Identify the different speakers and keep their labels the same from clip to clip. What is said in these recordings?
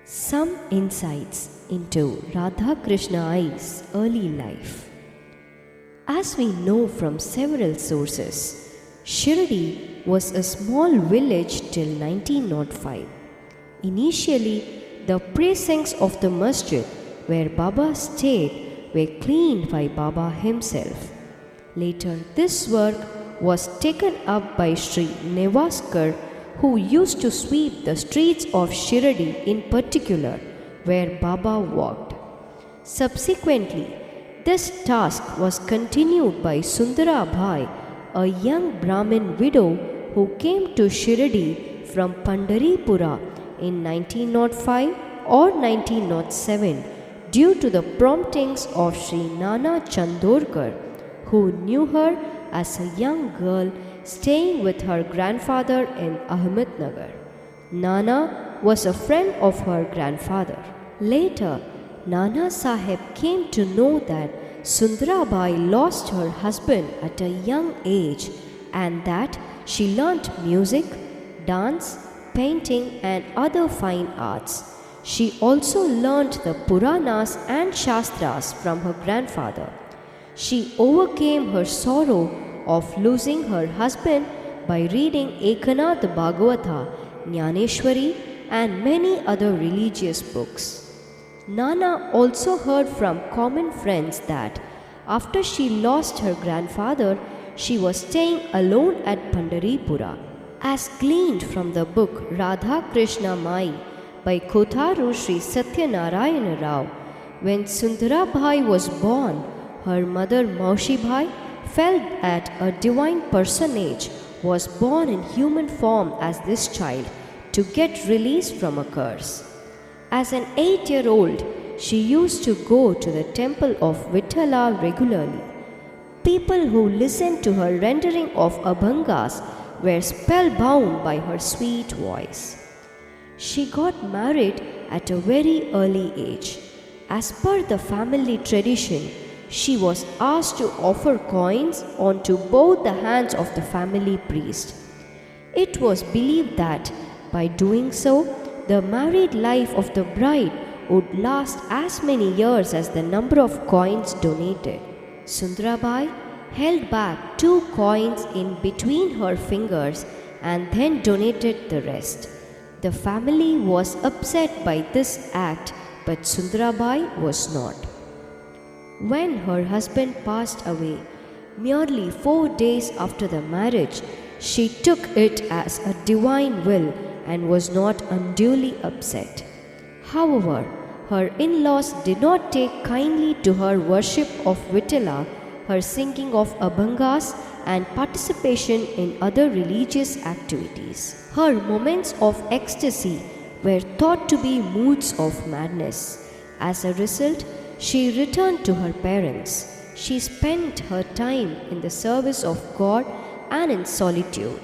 Speaker 1: Some insights into Radhakrishnaayi's early life. As we know from several sources, Shirdi was a small village till 1905. Initially, the precincts of the masjid where Baba stayed were cleaned by Baba himself. Later, this work was taken up by Sri Nevaskar, who used to sweep the streets of Shirdi in particular, where Baba walked. Subsequently, this task was continued by Sundara Bhai, a young Brahmin widow who came to Shirdi from Pandaripura in 1905 or 1907 due to the promptings of Sri Nana Chandorkar, who knew her as a young girl staying with her grandfather in Ahmednagar. Nana was a friend of her grandfather. Later, Nana Sahib came to know that Sundarabai lost her husband at a young age and that she learnt music, dance, painting and other fine arts. She also learnt the Puranas and Shastras from her grandfather. She overcame her sorrow of losing her husband by reading Ekanath Bhagavata, Jnaneshwari and many other religious books. Nana also heard from common friends that after she lost her grandfather, she was staying alone at Pandaripura. As gleaned from the book Radhakrishnaayi by Kotharu Sri Satyanarayana Rao, when Sundarabhai was born, her mother Maushibhai felt that a divine personage was born in human form as this child to get release from a curse. As an 8-year-old, she used to go to the temple of Vithala regularly. People who listened to her rendering of Abhangas were spellbound by her sweet voice. She got married at a very early age. As per the family tradition, she was asked to offer coins onto both the hands of the family priest. It was believed that by doing so, the married life of the bride would last as many years as the number of coins donated. Sundarabai held back 2 coins in between her fingers and then donated the rest. The family was upset by this act, but Sundarabai was not. When her husband passed away, merely 4 days after the marriage, she took it as a divine will and was not unduly upset. However, her in-laws did not take kindly to her worship of Vithala, her singing of Abhangas and participation in other religious activities. Her moments of ecstasy were thought to be moods of madness. As a result, she returned to her parents. She spent her time in the service of God and in solitude.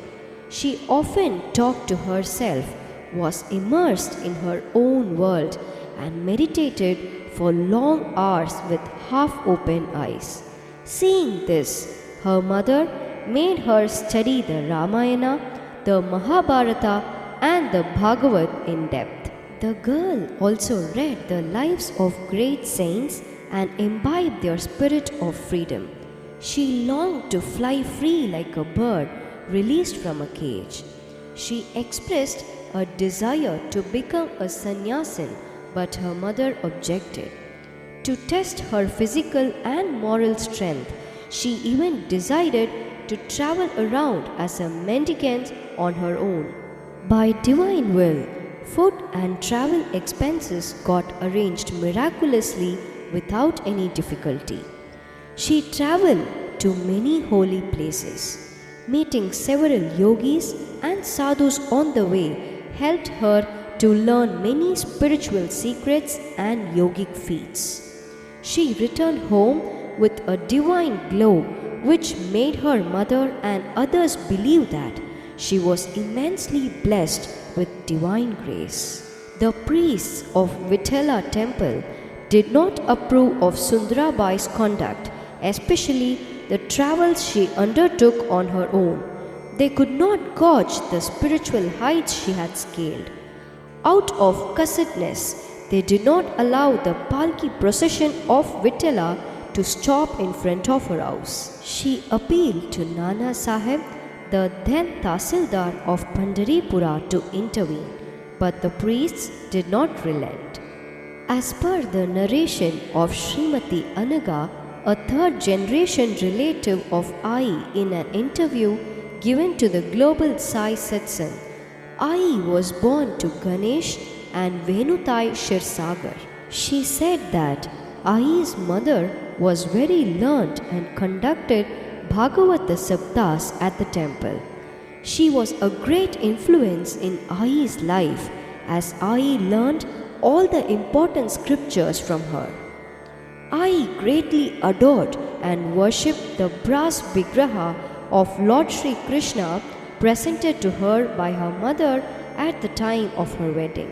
Speaker 1: She often talked to herself, was immersed in her own world, and meditated for long hours with half-open eyes. Seeing this, her mother made her study the Ramayana, the Mahabharata, and the Bhagavad in depth. The girl also read the lives of great saints and imbibed their spirit of freedom. She longed to fly free like a bird released from a cage. She expressed a desire to become a sannyasin, but her mother objected. To test her physical and moral strength, she even decided to travel around as a mendicant on her own. By divine will, food and travel expenses got arranged miraculously without any difficulty. She traveled to many holy places. Meeting several yogis and sadhus on the way helped her to learn many spiritual secrets and yogic feats. She returned home with a divine glow which made her mother and others believe that she was immensely blessed with divine grace. The priests of Vithala temple did not approve of Sundarabai's conduct, especially the travels she undertook on her own. They could not gauge the spiritual heights she had scaled. Out of cussedness, they did not allow the palki procession of Vittala to stop in front of her house. She appealed to Nana Sahib, the then Tahsildar of Pandharipura, to intervene, but the priests did not relent. As per the narration of Srimati Anaga, a third-generation relative of Ai, in an interview given to the Global Sai Satsang, Ai was born to Ganesh and Venutai Shirsagar. She said that Ai's mother was very learnt and conducted Bhagavata Saptas at the temple. She was a great influence in Ai's life, as Ai learned all the important scriptures from her. Ai greatly adored and worshipped the brass Vigraha of Lord Sri Krishna presented to her by her mother at the time of her wedding.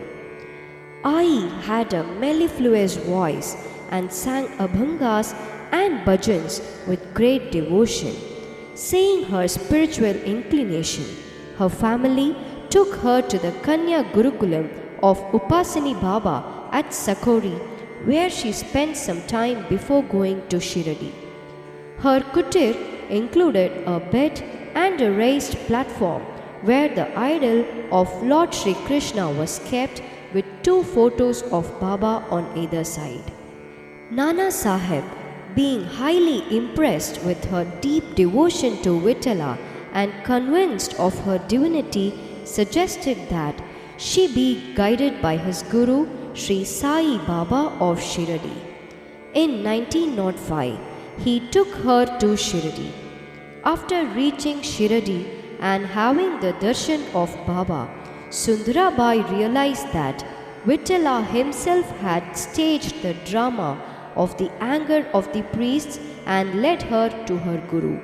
Speaker 1: Ai had a mellifluous voice and sang abhangas and bhajans with great devotion. Seeing her spiritual inclination, her family took her to the Kanya Gurukulam of Upasani Baba at Sakori, where she spent some time before going to Shiradi. Her kutir included a bed and a raised platform where the idol of Lord Sri Krishna was kept with 2 photos of Baba on either side. Nana Sahib, being highly impressed with her deep devotion to Vittala and convinced of her divinity, suggested that she be guided by his guru Sri Sai Baba of Shiradi. In 1905, he took her to Shiradi. After reaching Shiradi and having the darshan of Baba, Sundarabai realized that Vittala himself had staged the drama of the anger of the priests and led her to her guru.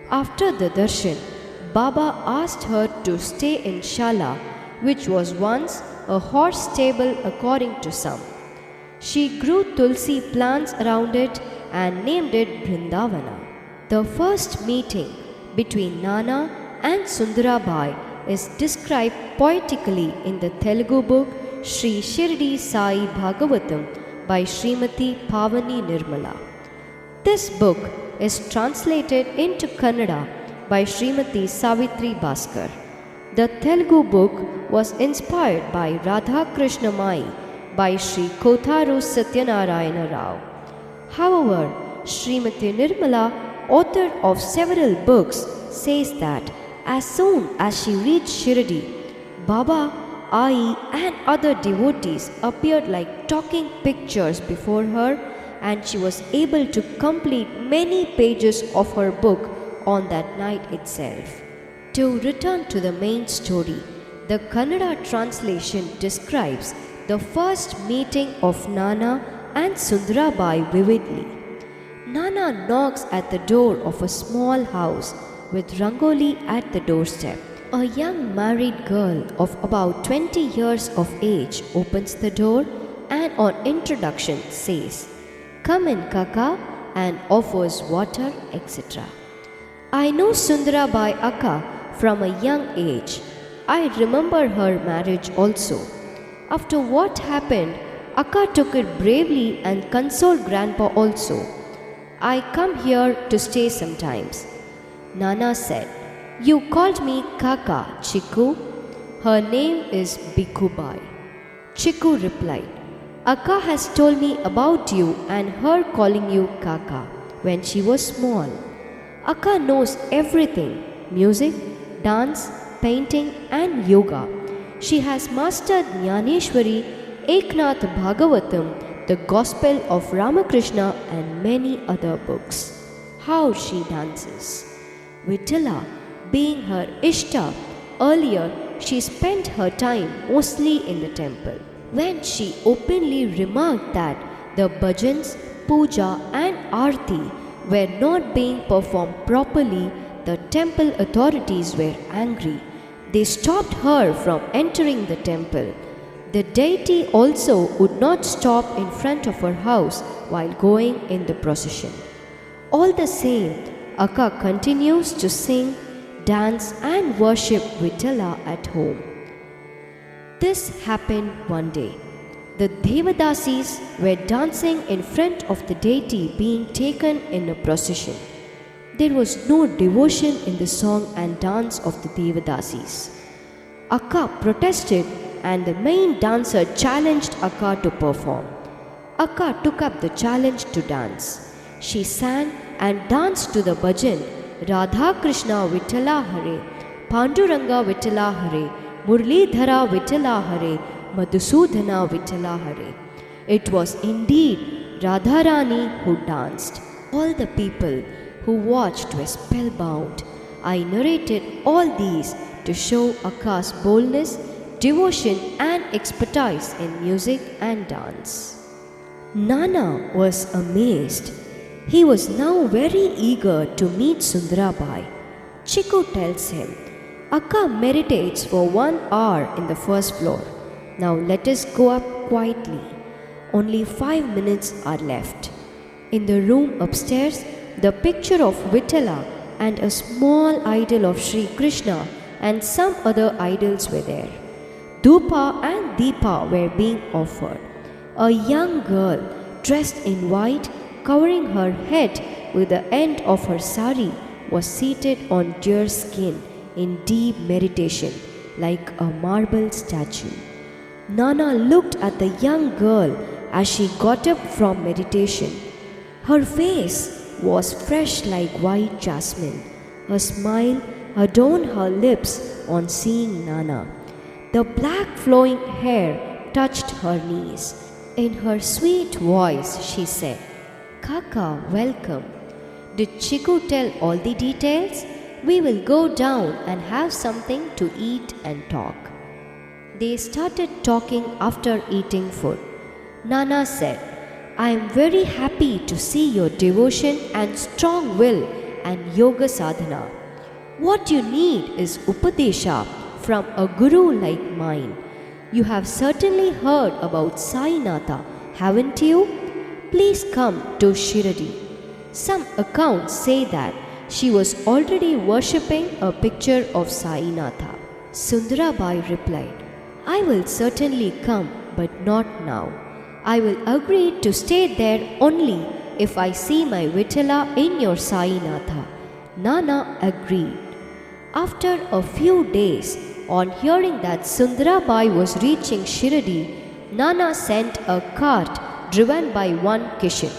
Speaker 1: After the darshan, Baba asked her to stay in Shala, which was once a horse stable according to some. She grew tulsi plants around it and named it Vrindavana. The first meeting between Nana and Sundarabai is described poetically in the Telugu book Sri Shirdi Sai Bhagavatam by Srimati Pavani Nirmala. This book is translated into Kannada by Srimati Savitri Bhaskar. The Telugu book was inspired by Radhakrishnaayi by Sri Kotharu Satyanarayana Rao. However, Srimati Nirmala, author of several books, says that as soon as she reached Shirdi, Baba, Ai and other devotees appeared like talking pictures before her, and she was able to complete many pages of her book on that night itself. To return to the main story, the Kannada translation describes the first meeting of Nana and Sundarabai vividly. Nana knocks at the door of a small house with rangoli at the doorstep. A young married girl of about 20 years of age opens the door and on introduction says, "Come in, Kaka," and offers water, etc. I know Sundarabai Akka from a young age. I remember her marriage also. After what happened, Akka took it bravely and consoled Grandpa also. I come here to stay sometimes. Nana said, "You called me Kaka, Chiku." Her name is Bikubai. Chiku replied, "Akka has told me about you and her calling you Kaka when she was small. Akka knows everything: music, dance, painting and yoga. She has mastered Jnaneshwari, Eknath Bhagavatam, the Gospel of Ramakrishna and many other books. How she dances! Vittala being her Ishta, earlier she spent her time mostly in the temple. When she openly remarked that the bhajans, puja and aarti were not being performed properly, the temple authorities were angry. They stopped her from entering the temple. The deity also would not stop in front of her house while going in the procession. All the same, Akka continues to sing, dance and worship Vittala at home. This happened one day. The Devadasis were dancing in front of the deity being taken in a procession. There was no devotion in the song and dance of the Devadasis. Akka protested and the main dancer challenged Akka to perform. Akka took up the challenge to dance. She sang and danced to the bhajan Radhakrishna Vittala Hare, Panduranga Vittala Hare, Murlidhara Vittala Hare, Madhusudhana Vittala Hare. It was indeed Radharani who danced. All the people who watched were spellbound. I narrated all these to show Akka's boldness, devotion and expertise in music and dance. Nana was amazed. He was now very eager to meet Sundarabai. Chiku tells him, Akka meditates for 1 hour in the first floor. Now let us go up quietly. Only 5 minutes are left. In the room upstairs, the picture of Vittala and a small idol of Sri Krishna and some other idols were there. Dhupa and Deepa were being offered. A young girl dressed in white, covering her head with the end of her sari, was seated on deer skin in deep meditation like a marble statue. Nana looked at the young girl as she got up from meditation. Her face was fresh like white jasmine. A smile adorned her lips on seeing Nana. The black flowing hair touched her knees. In her sweet voice, she said, Kaka, welcome. Did Chiku tell all the details? We will go down and have something to eat and talk. They started talking after eating food. Nana said, I am very happy to see your devotion and strong will and yoga sadhana. What you need is upadesha from a guru like mine. You have certainly heard about Sainatha, haven't you? Please come to Shiradi. Some accounts say that she was already worshipping a picture of Sainatha. Sundarabai replied, I will certainly come, but not now. I will agree to stay there only if I see my Vittala in your Sainatha. Nana agreed. After a few days, on hearing that Sundarabai was reaching Shiradi, Nana sent a cart driven by one Kishan.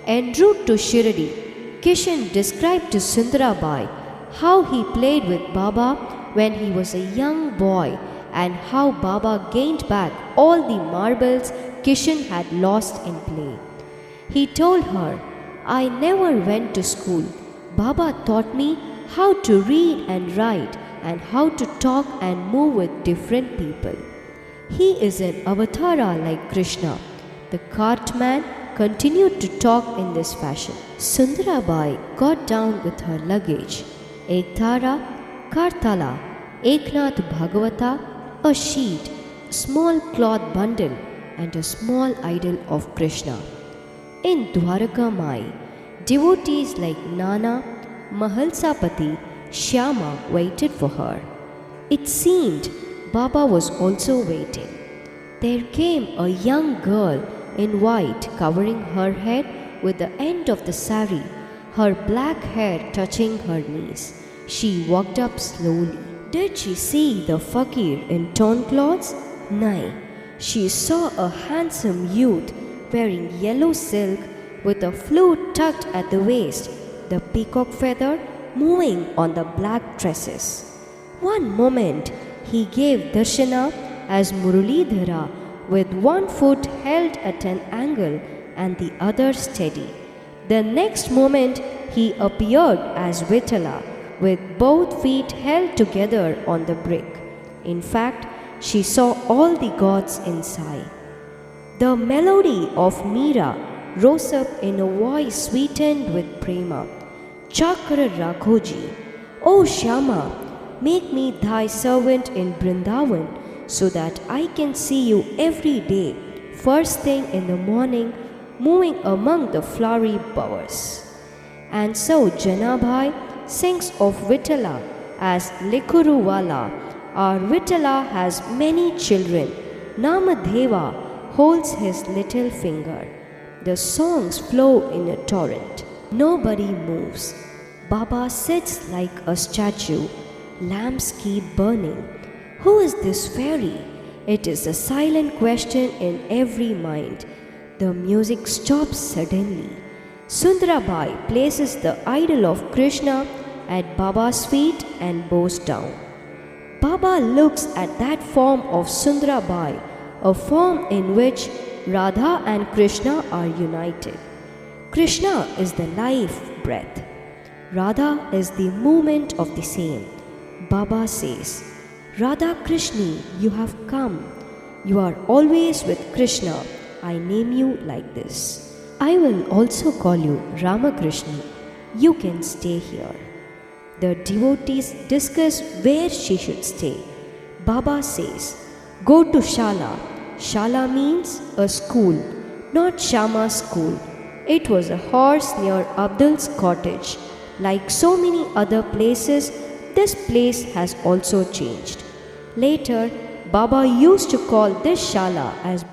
Speaker 1: En route to Shiradi, Kishan described to Sundarabai how he played with Baba when he was a young boy and how Baba gained back all the marbles Kishan had lost in play. He told her, I never went to school. Baba taught me how to read and write and how to talk and move with different people. He is an avatara like Krishna. The cartman continued to talk in this fashion. Sundarabai got down with her luggage, Ektara, Kartala, Eknath Bhagavata, a sheet, a small cloth bundle and a small idol of Krishna. In Dwaraka Mai, devotees like Nana, Mahalsapati, Shyama waited for her. It seemed Baba was also waiting. There came a young girl in white covering her head with the end of the sari, her black hair touching her knees. She walked up slowly. Did she see the fakir in torn clothes? Nay, she saw a handsome youth wearing yellow silk with a flute tucked at the waist, the peacock feather moving on the black tresses. One moment he gave darshana as Muralidhara with one foot held at an angle and the other steady. The next moment he appeared as Vittala with both feet held together on the brick. In fact, she saw all the gods inside. The melody of Meera rose up in a voice sweetened with prema. Chakra Rakhoji, O Shyama, make me thy servant in Vrindavan so that I can see you every day, first thing in the morning, moving among the flowery bowers. And so Janabhai sings of Vittala as Likuruwala, our Vitala has many children. Namadeva holds his little finger. The songs flow in a torrent. Nobody moves. Baba sits like a statue. Lamps keep burning. Who is this fairy? It is a silent question in every mind. The music stops suddenly. Sundarabai places the idol of Krishna at Baba's feet and bows down. Baba looks at that form of Sundarabai, a form in which Radha and Krishna are united. Krishna is the life breath. Radha is the movement of the same. Baba says, Radhakrishnaayi, you have come. You are always with Krishna. I name you like this. I will also call you Ramakrishna. You can stay here. The devotees discuss where she should stay. Baba says, go to Shala. Shala means a school, not Shama's school. It was a horse near Abdul's cottage. Like so many other places, this place has also changed. Later, Baba used to call this Shala as